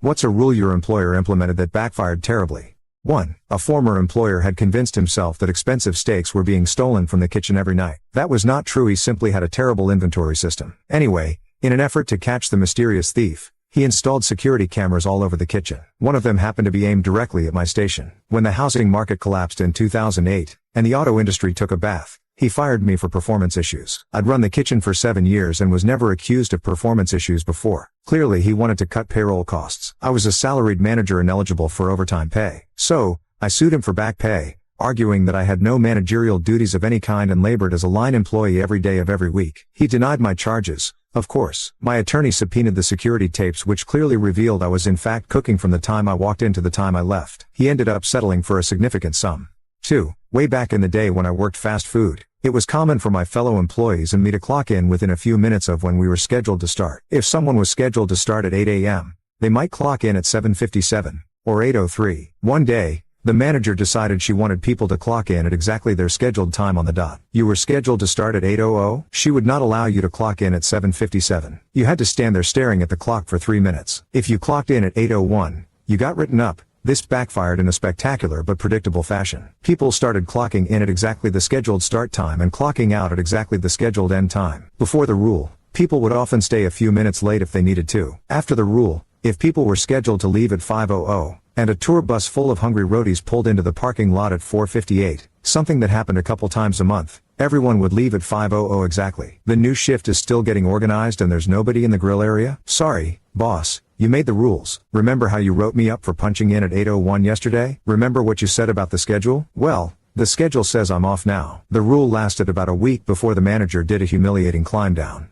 What's a rule your employer implemented that backfired terribly? 1. A former employer had convinced himself that expensive steaks were being stolen from the kitchen every night. That was not true. He simply had a terrible inventory system. Anyway, in an effort to catch the mysterious thief, he installed security cameras all over the kitchen. One of them happened to be aimed directly at my station. When the housing market collapsed in 2008, and the auto industry took a bath, he fired me for performance issues. I'd run the kitchen for 7 years and was never accused of performance issues before. Clearly he wanted to cut payroll costs. I was a salaried manager and eligible for overtime pay. So, I sued him for back pay, arguing that I had no managerial duties of any kind and labored as a line employee every day of every week. He denied my charges. Of course, my attorney subpoenaed the security tapes which clearly revealed I was in fact cooking from the time I walked in to the time I left. He ended up settling for a significant sum. 2. Way back in the day when I worked fast food, it was common for my fellow employees and me to clock in within a few minutes of when we were scheduled to start. If someone was scheduled to start at 8 a.m., they might clock in at 7:57, or 8:03. One day, the manager decided she wanted people to clock in at exactly their scheduled time on the dot. You were scheduled to start at 8:00? She would not allow you to clock in at 7:57. You had to stand there staring at the clock for 3 minutes. If you clocked in at 8:01, you got written up. This backfired in a spectacular but predictable fashion. People started clocking in at exactly the scheduled start time and clocking out at exactly the scheduled end time. Before the rule, people would often stay a few minutes late if they needed to. After the rule, if people were scheduled to leave at 5:00, and a tour bus full of hungry roadies pulled into the parking lot at 4:58, something that happened a couple times a month, everyone would leave at 5:00 exactly. The new shift is still getting organized and there's nobody in the grill area? Sorry, boss. You made the rules. Remember how you wrote me up for punching in at 8:01 yesterday? Remember what you said about the schedule? Well, the schedule says I'm off now. The rule lasted about a week before the manager did a humiliating climb down.